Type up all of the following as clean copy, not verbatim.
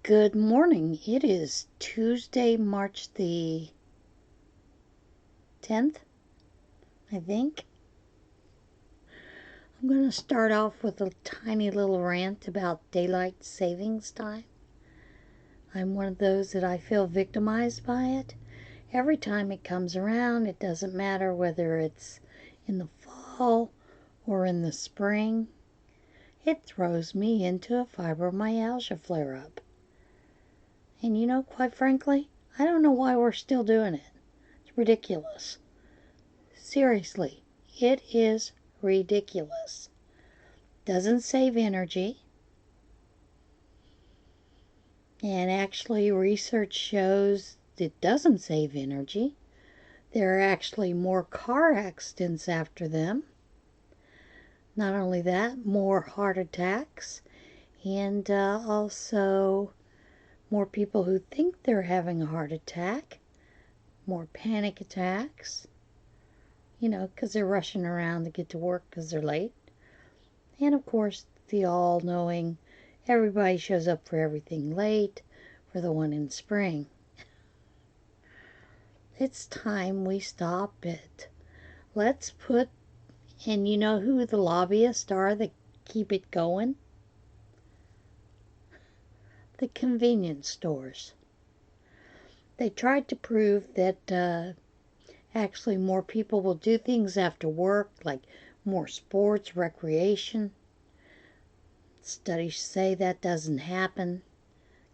Good morning. It is Tuesday, March the 10th, I think. I'm going to start off with a tiny little rant about daylight savings time. I'm one of those that I feel victimized by it. Every time it comes around, it doesn't matter whether it's in the fall or in the spring, it throws me into a fibromyalgia flare-up. And you know, quite frankly, I don't know why we're still doing it. It's ridiculous. Seriously, it is ridiculous. Doesn't save energy. And actually, research shows it doesn't save energy. There are actually more car accidents after them. Not only that, more heart attacks. And also more people who think they're having a heart attack. More panic attacks. You know, because they're rushing around to get to work because they're late. And of course, the all-knowing, everybody shows up for everything late, for the one in spring. It's time we stop it. Let's put, and you know who the lobbyists are that keep it going? The convenience stores. They tried to prove that actually more people will do things after work, like more sports, recreation. Studies say that doesn't happen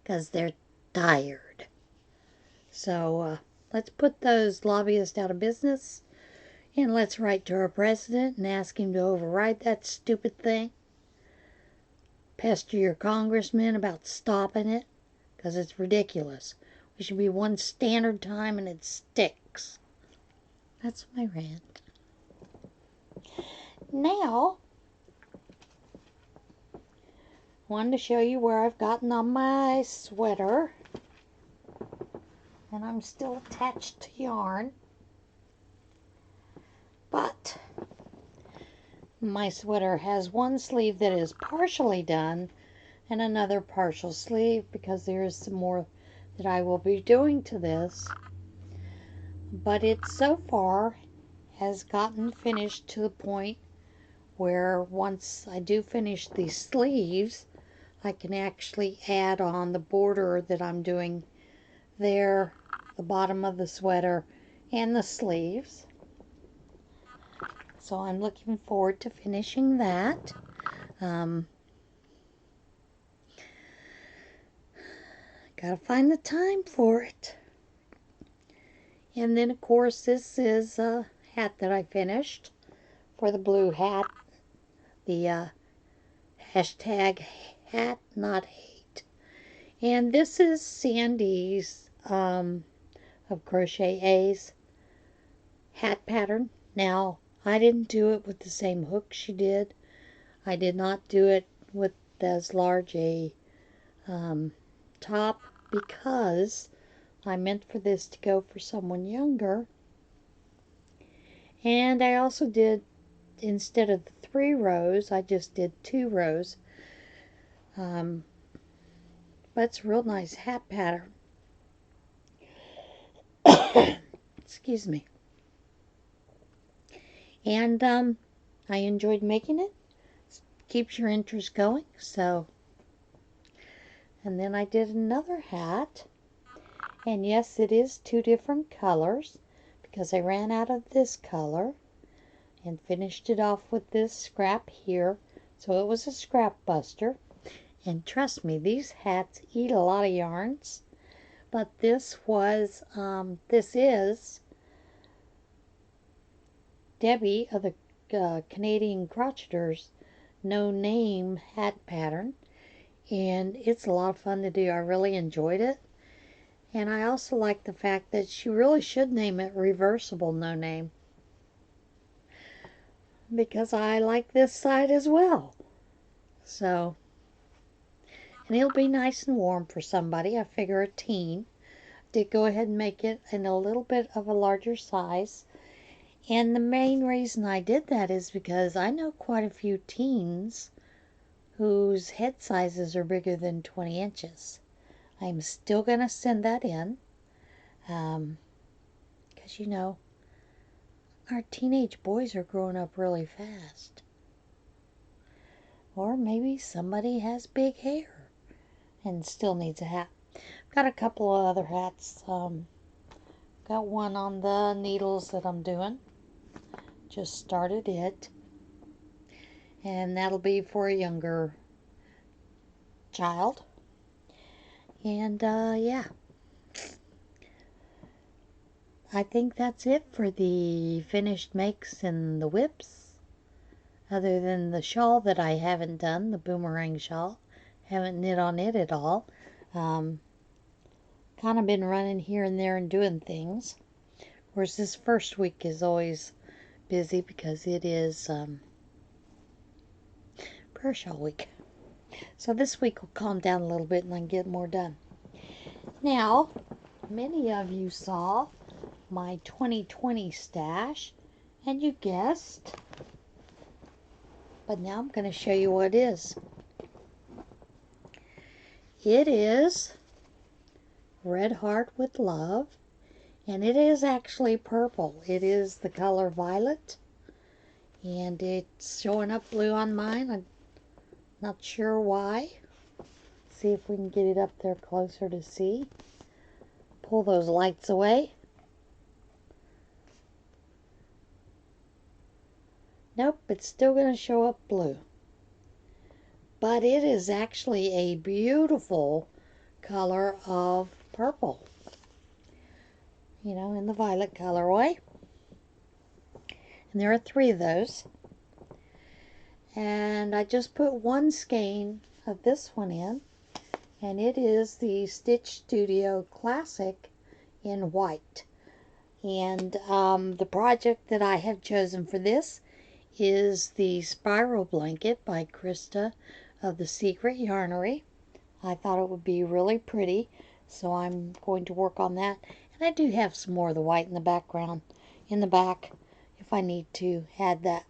because they're tired. So let's put those lobbyists out of business, and let's write to our president and ask him to override that stupid thing. Pester your congressman about stopping it because it's ridiculous. We should be one standard time and it sticks. That's my rant. Now, I wanted to show you where I've gotten on my sweater. And I'm still attached to yarn. But my sweater has one sleeve that is partially done and another partial sleeve because there is some more that I will be doing to this. But it so far has gotten finished to the point where once I do finish the sleeves, I can actually add on the border that I'm doing there, the bottom of the sweater, and the sleeves. So I'm looking forward to finishing that. Gotta find the time for it. And then, of course, this is a hat that I finished for the blue hat. The hashtag hat not hate. And this is Sandy's of Crochet A's hat pattern. Now, I didn't do it with the same hook she did. I did not do it with as large a top because I meant for this to go for someone younger. And I also did, instead of the 3 rows, I just did 2 rows. But it's a real nice hat pattern. Excuse me. And I enjoyed making it. Keeps your interest going. So, and then I did another hat. And yes, it is 2 different colors because I ran out of this color and finished it off with this scrap here. So it was a scrap buster. And trust me, these hats eat a lot of yarns. But this is Debbie of the Canadian Crocheters No Name hat pattern. And it's a lot of fun to do. I really enjoyed it. And I also like the fact that she really should name it Reversible No Name. Because I like this side as well. So, and it'll be nice and warm for somebody. I figure a teen. Did go ahead and make it in a little bit of a larger size. And the main reason I did that is because I know quite a few teens whose head sizes are bigger than 20 inches. I'm still going to send that in. Because, you know, our teenage boys are growing up really fast. Or maybe somebody has big hair and still needs a hat. Got a couple of other hats. Got one on the needles that I'm doing. Just started it. And that'll be for a younger child. And yeah. I think that's it for the finished makes and the whips. Other than the shawl that I haven't done, the boomerang shawl. Haven't knit on it at all. Kind of been running here and there and doing things. Of course, this first week is always busy because it is prayer shawl week. So this week will calm down a little bit and I can get more done. Now, many of you saw my 2020 stash, and you guessed, but now I'm going to show you what it is. It is Red Heart with Love, and it is actually purple. It is the color violet, and it's showing up blue on mine. I'm not sure why. See if we can get it up there closer to see. Pull those lights away. Nope, it's still going to show up blue. But it is actually a beautiful color of purple. You know, in the violet colorway. And there are 3 of those. And I just put one skein of this one in. And it is the Stitch Studio Classic in white. And the project that I have chosen for this is the Spiral Blanket by Krista of the Secret Yarnery. I thought it would be really pretty, so I'm going to work on that. And I do have some more of the white in the background, in the back, if I need to add that.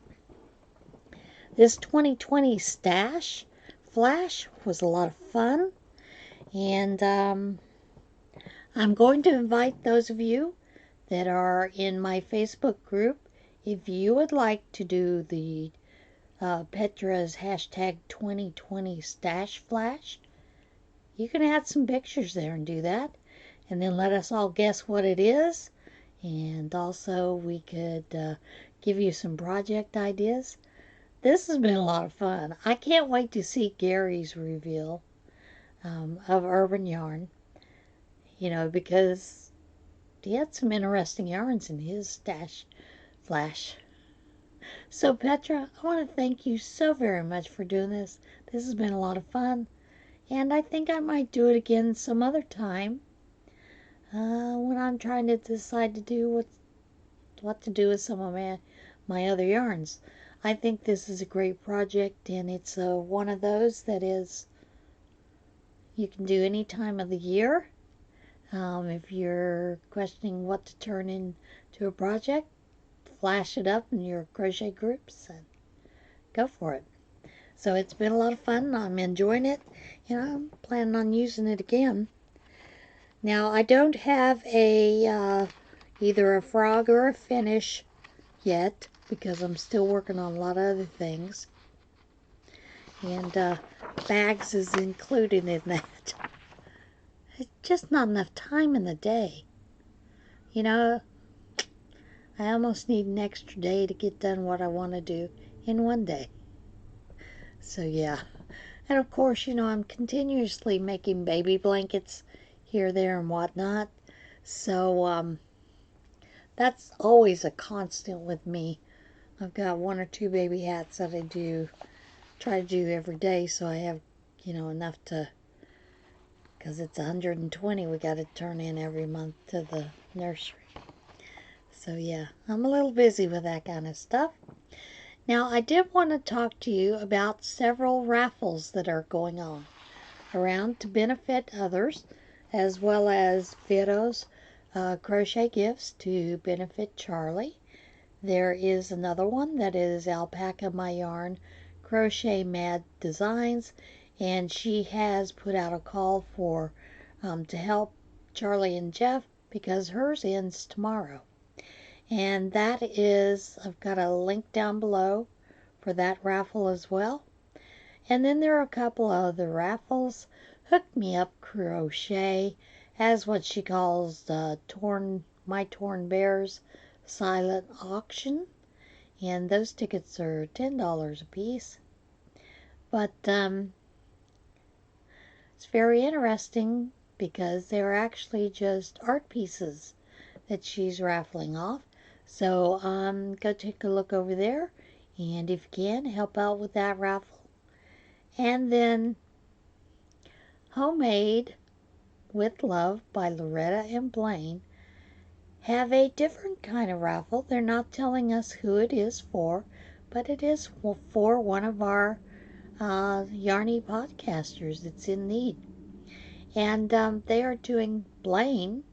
This 2020 stash flash was a lot of fun, and I'm going to invite those of you that are in my Facebook group. If you would like to do the Petra's hashtag 2020 stash flash, you can add some pictures there and do that. And then let us all guess what it is. And also we could give you some project ideas. This has been a lot of fun. I can't wait to see Gary's reveal of Urban Yarn. You know, because he had some interesting yarns in his stash flash. So Petra, I want to thank you so very much for doing this. This has been a lot of fun. And I think I might do it again some other time. When I'm trying to decide to do what to do with some of my other yarns. I think this is a great project, and it's one of those that is you can do any time of the year. If you're questioning what to turn into a project, flash it up in your crochet groups and go for it. So it's been a lot of fun. I'm enjoying it, and I'm planning on using it again. Now I don't have a either a frog or a finish yet because I'm still working on a lot of other things, and bags is included in that. It's just not enough time in the day. You know, I almost need an extra day to get done what I want to do in one day. So yeah. And of course, you know, I'm continuously making baby blankets here, there, and whatnot. So that's always a constant with me. I've got 1 or 2 baby hats that I try to do every day, so I have, you know, enough to, because it's 120 we got to turn in every month to the nursery. So yeah, I'm a little busy with that kind of stuff. Now I did want to talk to you about several raffles that are going on around to benefit others, as well as Vito's crochet gifts to benefit Charlie. There is another one that is Alpaca My Yarn Crochet Mad Designs, and she has put out a call for to help Charlie and Jeff because hers ends tomorrow. And that is, I've got a link down below for that raffle as well. And then there are a couple other raffles. Me Up Crochet has what she calls the My Torn Bears silent auction. And those tickets are $10 a piece. But it's very interesting because they're actually just art pieces that she's raffling off. So go take a look over there, and if you can, help out with that raffle. And then Homemade with Love by Loretta and Blaine have a different kind of raffle. They're not telling us who it is for, but it is for one of our yarny podcasters that's in need. And they are doing, Blaine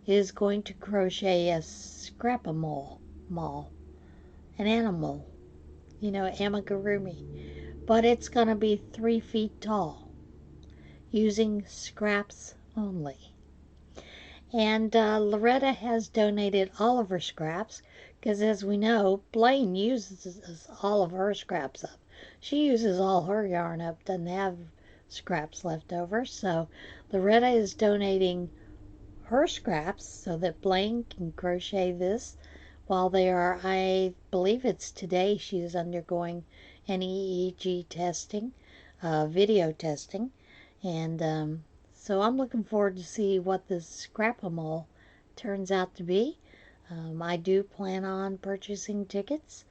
is going to crochet a Scrapimal, an animal, amigurumi. But it's going to be 3 feet tall, using scraps only. And Loretta has donated all of her scraps, because as we know, Blaine uses all of her scraps up. She uses all her yarn up, doesn't have scraps left over. So Loretta is donating her scraps so that Blaine can crochet this while they are, I believe it's today, she is undergoing an EEG testing, video testing. And so I'm looking forward to see what this Scrapimal turns out to be. I do plan on purchasing tickets.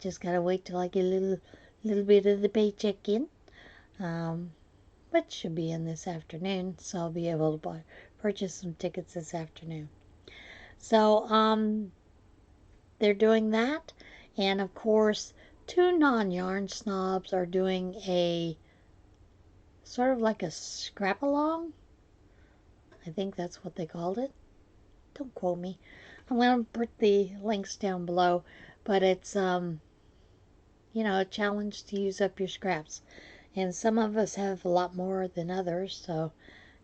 Just gotta wait till I get a little bit of the paycheck in. But should be in this afternoon, so I'll be able to purchase some tickets this afternoon. So they're doing that, and of course 2 non-yarn snobs are doing a sort of like a scrap-along. I think that's what they called it. Don't quote me. I'm going to put the links down below, but it's a challenge to use up your scraps. And some of us have a lot more than others, so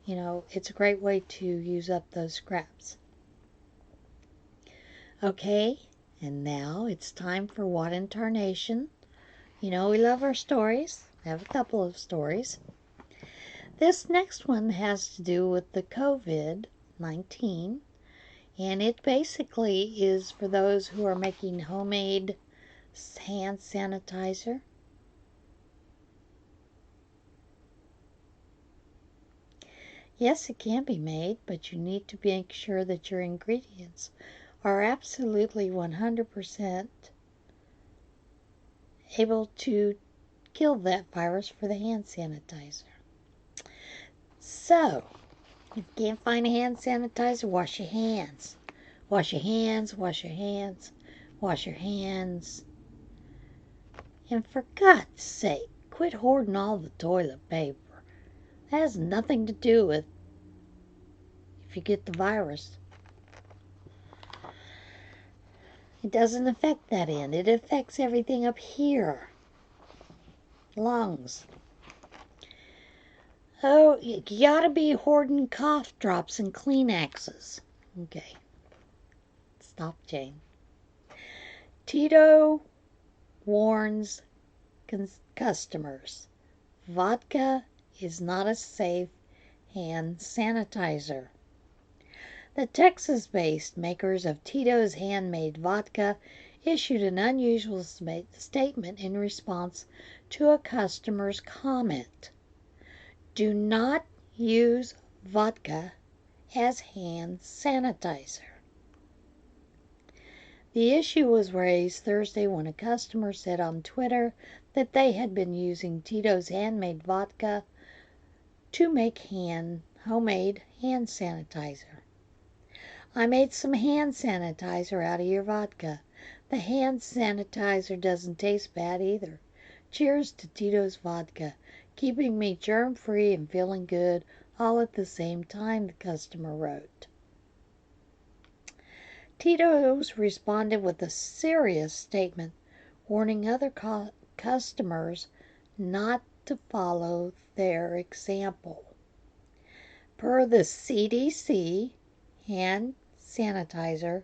it's a great way to use up those scraps. Okay, and now it's time for What in Tarnation. We love our stories. I have a couple of stories. This next one has to do with the COVID-19, and it basically is for those who are making homemade hand sanitizer. Yes, it can be made, but you need to make sure that your ingredients are absolutely 100% able to kill that virus for the hand sanitizer. So, if you can't find a hand sanitizer, wash your hands. Wash your hands, wash your hands, wash your hands. And for God's sake, quit hoarding all the toilet paper. That has nothing to do with if you get the virus. It doesn't affect that end. It affects everything up here. Lungs. Oh, you ought to be hoarding cough drops and Kleenexes. Okay. Stop, Jane. Tito warns customers. Vodka is not a safe hand sanitizer. The Texas-based makers of Tito's handmade vodka issued an unusual statement in response to a customer's comment. Do not use vodka as hand sanitizer. The issue was raised Thursday when a customer said on Twitter that they had been using Tito's handmade vodka to make homemade hand sanitizer. I made some hand sanitizer out of your vodka. The hand sanitizer doesn't taste bad either. Cheers to Tito's vodka, keeping me germ-free and feeling good all at the same time, the customer wrote. Tito's responded with a serious statement warning other customers not to follow their example. Per the CDC, hand sanitizer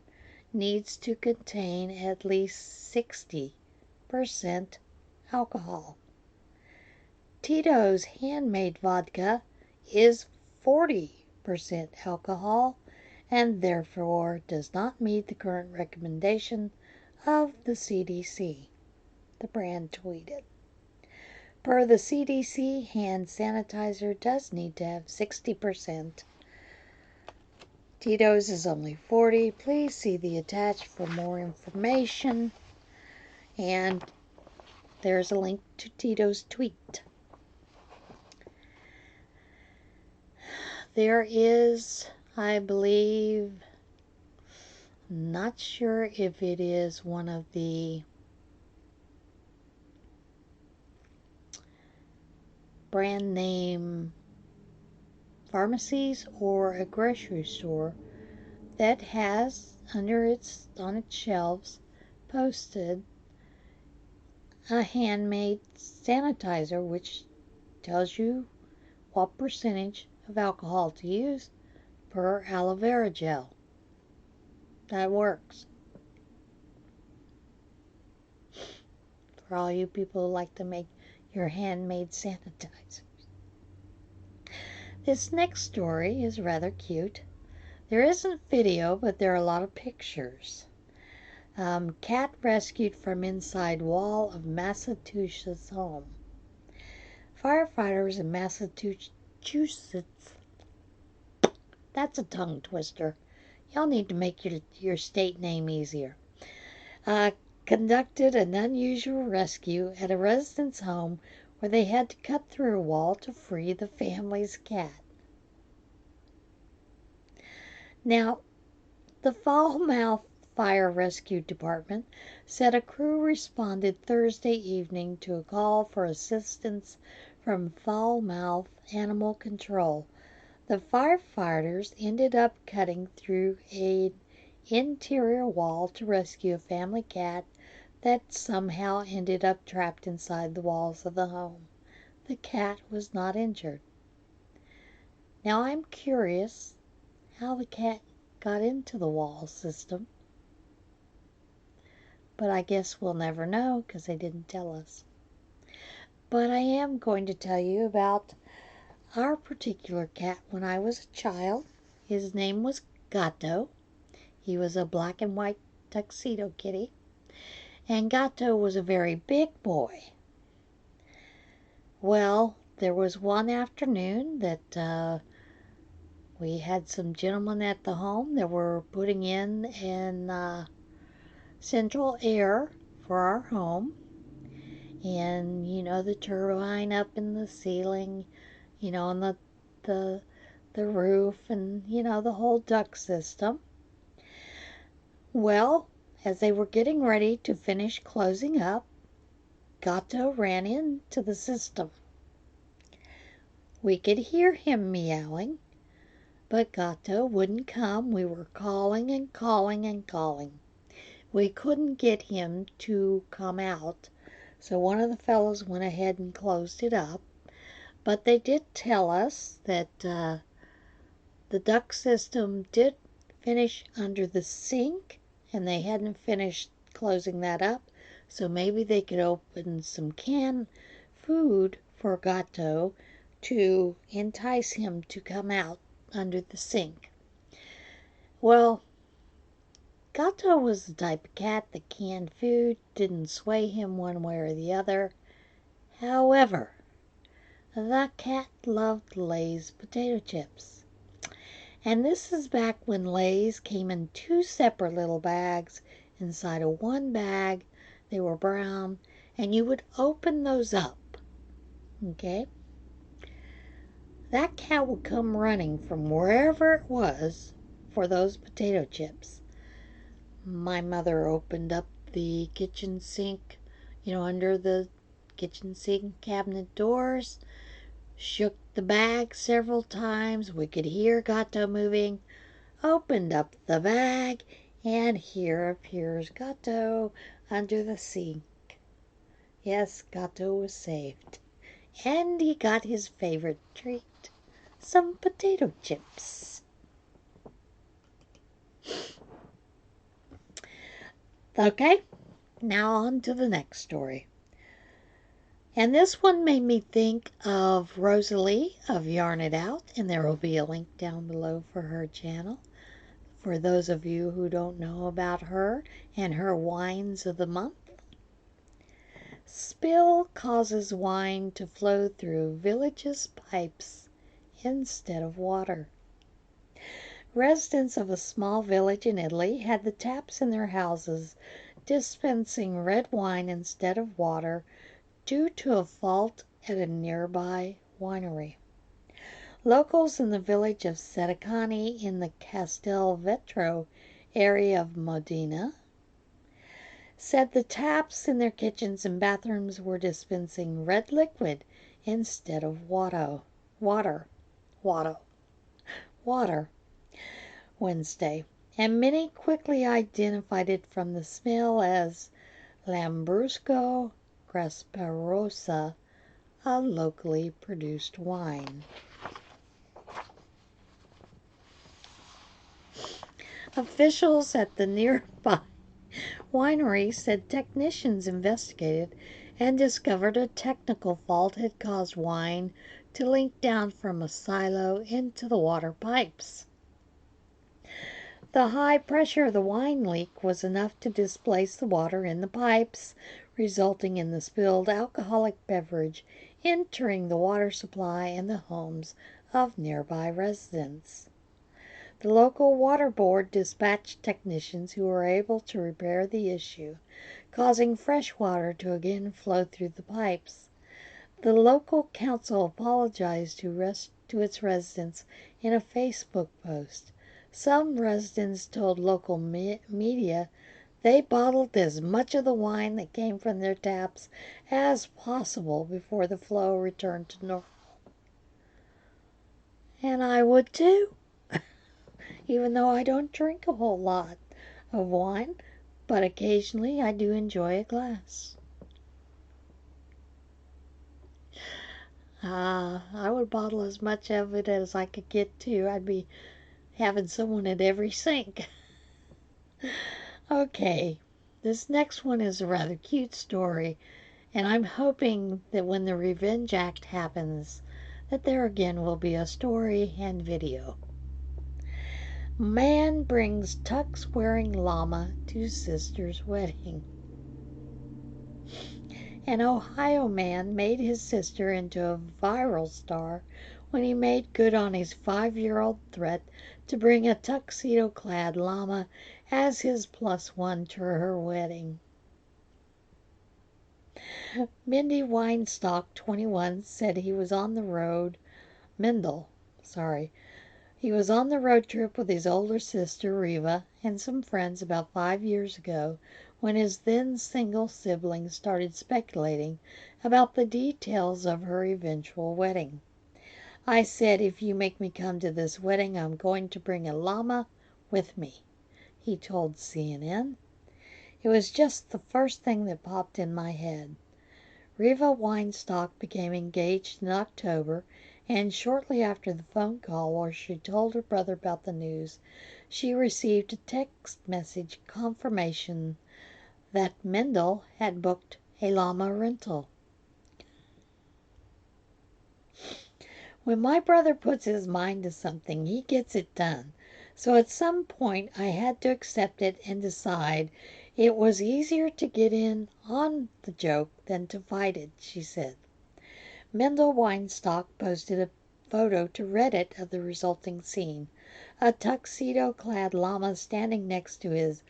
needs to contain at least 60% alcohol. Tito's handmade vodka is 40% alcohol and therefore does not meet the current recommendation of the CDC, the brand tweeted. Per the CDC, hand sanitizer does need to have 60%. Tito's is only 40. Please see the attached for more information. And there's a link to Tito's tweet. There is, I believe, not sure if it is one of the brand name pharmacies or a grocery store that has on its shelves posted a handmade sanitizer which tells you what percentage of alcohol to use per aloe vera gel. That works. For all you people who like to make your handmade sanitizers. This next story is rather cute. There isn't video, but there are a lot of pictures. Cat rescued from inside wall of Massachusetts home. Firefighters in Massachusetts, that's a tongue twister. Y'all need to make your state name easier. Conducted an unusual rescue at a resident's home where they had to cut through a wall to free the family's cat. Now, the Falmouth Fire Rescue Department said a crew responded Thursday evening to a call for assistance from Falmouth Animal Control. The firefighters ended up cutting through an interior wall to rescue a family cat that somehow ended up trapped inside the walls of the home. The cat was not injured. Now I'm curious how the cat got into the wall system, but I guess we'll never know because they didn't tell us. But I am going to tell you about our particular cat when I was a child. His name was Gato. He was a black and white tuxedo kitty. And Gato was a very big boy. Well, there was one afternoon that we had some gentlemen at the home that were putting in central air for our home. And, you know, the turbine up in the ceiling, you know, on the roof and, you know, the whole duct system. Well, as they were getting ready to finish closing up, Gato ran into the system. We could hear him meowing, but Gato wouldn't come. We were calling and calling and calling. We couldn't get him to come out, so one of the fellows went ahead and closed it up. But they did tell us that the duct system did finish under the sink, and they hadn't finished closing that up, so maybe they could open some canned food for Gato to entice him to come out under the sink. Well, Gato was the type of cat that canned food didn't sway him one way or the other. However, the cat loved Lay's potato chips. And this is back when Lay's came in 2 separate little bags. Inside of one bag, they were brown, and you would open those up. Okay? That cat would come running from wherever it was for those potato chips. My mother opened up the kitchen sink, you know, under the kitchen sink cabinet doors, shook the bag several times. We could hear Gato moving, opened up the bag, and here appears Gato under the sink. Yes, Gato was saved. And he got his favorite treat, some potato chips. Okay, now on to the next story. And this one made me think of Rosalie of Yarn It Out, and there will be a link down below for her channel. For those of you who don't know about her and her wines of the month. Spill causes wine to flow through villages' pipes instead of water. Residents of a small village in Italy had the taps in their houses dispensing red wine instead of water due to a fault at a nearby winery. Locals in the village of Sedicani in the Castelvetro area of Modena said the taps in their kitchens and bathrooms were dispensing red liquid instead of water Wednesday, and many quickly identified it from the smell as Lambrusco Grasparosa, a locally produced wine. Officials at the nearby winery said technicians investigated and discovered a technical fault had caused wine to leak down from a silo into the water pipes. The high pressure of the wine leak was enough to displace the water in the pipes, resulting in the spilled alcoholic beverage entering the water supply and the homes of nearby residents. The local water board dispatched technicians who were able to repair the issue, causing fresh water to again flow through the pipes. The local council apologized to its residents in a Facebook post. Some residents told local media they bottled as much of the wine that came from their taps as possible before the flow returned to normal. And I would too. Even though I don't drink a whole lot of wine, but occasionally I do enjoy a glass. I would bottle as much of it as I could get to. I'd be having someone at every sink. Okay, this next one is a rather cute story, and I'm hoping that when the Revenge Act happens, that there again will be a story and video. Man brings tux-wearing llama to sister's wedding. An Ohio man made his sister into a viral star when he made good on his 5-year-old threat to bring a tuxedo-clad llama as his +1 to her wedding. Mindy Weinstock, 21, said he was on the road. He was on the road trip with his older sister, Reva, and some friends about 5 years ago when his then single sibling started speculating about the details of her eventual wedding. I said, if you make me come to this wedding, I'm going to bring a llama with me, he told CNN. It was just the first thing that popped in my head. Reva Weinstock became engaged in October, and shortly after the phone call where she told her brother about the news, she received a text message confirmation that Mendel had booked a llama rental. When my brother puts his mind to something, he gets it done. So at some point I had to accept it and decide it was easier to get in on the joke than to fight it, she said. Mendel Weinstock posted a photo to Reddit of the resulting scene, a tuxedo-clad llama standing next to his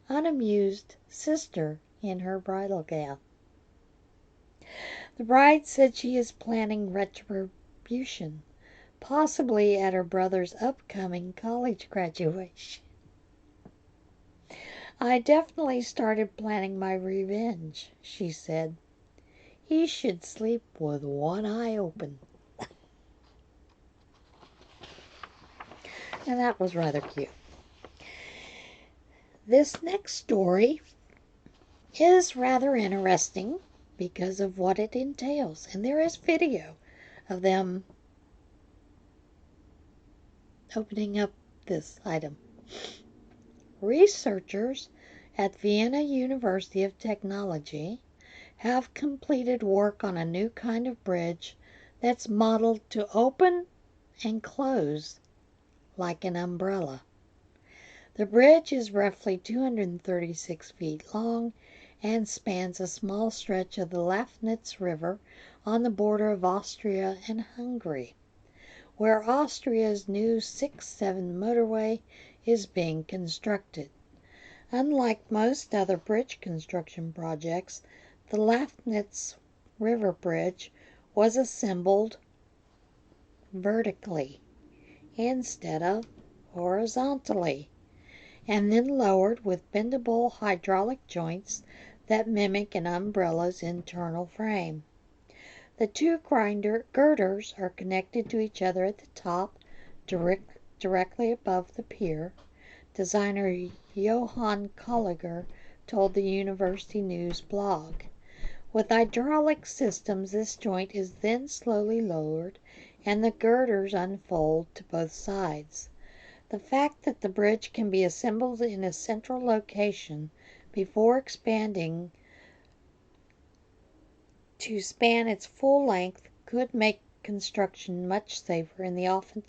unamused sister in her bridal gown. The bride said she is planning retribution, possibly at her brother's upcoming college graduation. I definitely started planning my revenge, she said. He should sleep with one eye open. And that was rather cute. This next story is rather interesting because of what it entails. And there is video of them opening up this item. Researchers at Vienna University of Technology have completed work on a new kind of bridge that's modeled to open and close like an umbrella. The bridge is roughly 236 feet long and spans a small stretch of the Lafnitz River on the border of Austria and Hungary, where Austria's new 6-7 motorway is being constructed. Unlike most other bridge construction projects, the Lafnitz River Bridge was assembled vertically instead of horizontally, and then lowered with bendable hydraulic joints that mimic an umbrella's internal frame. The two girders are connected to each other at the top, directly above the pier. Designer Johann Kolliger told the University News blog. With hydraulic systems, this joint is then slowly lowered and the girders unfold to both sides. The fact that the bridge can be assembled in a central location before expanding to span its full length could make construction much safer in the often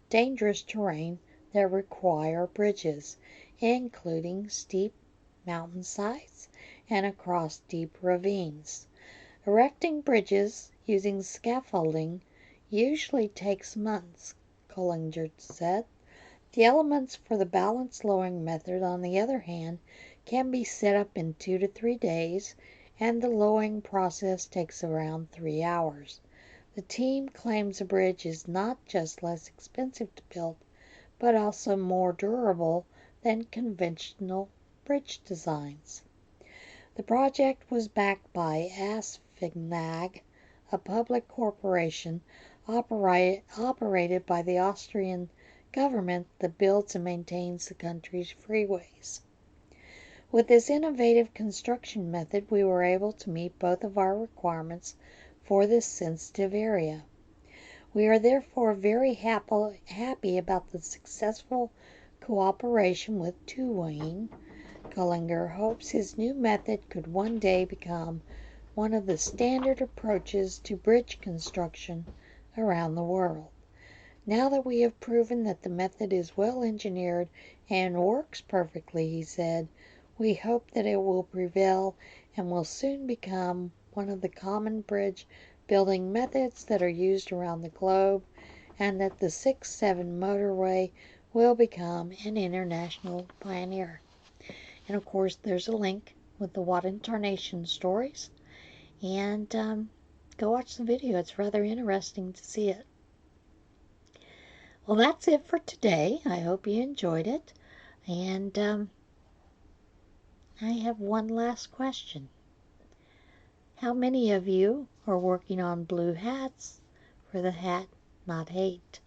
dangerous terrain that require bridges, including steep mountainsides and across deep ravines. Erecting bridges using scaffolding usually takes months, Kollinger said. The elements for the balance lowering method, on the other hand, can be set up in 2 to 3 days, and the lowering process takes around 3 hours. The team claims the bridge is not just less expensive to build, but also more durable than conventional bridge designs. The project was backed by ASFINAG, a public corporation operated by the Austrian government that builds and maintains the country's freeways. With this innovative construction method, we were able to meet both of our requirements for this sensitive area. We are therefore very happy about the successful cooperation with Wynn. Kollinger hopes his new method could one day become one of the standard approaches to bridge construction around the world. Now that we have proven that the method is well engineered and works perfectly, he said, we hope that it will prevail and will soon become one of the common bridge building methods that are used around the globe, and that the 6-7 motorway will become an international pioneer. And of course, there's a link with the What in Tarnation stories, and go watch the video. It's rather interesting to see it. Well, that's it for today. I hope you enjoyed it. And I have one last question. How many of you are working on blue hats for the Hat Not Hate?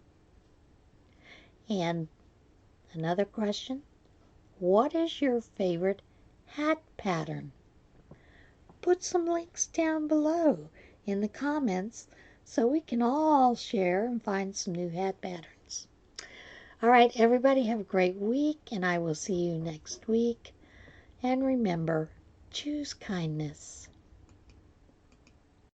And another question, what is your favorite hat pattern? Put some links down below in the comments so we can all share and find some new hat patterns. All right, everybody have a great week, and I will see you next week. And remember, choose kindness.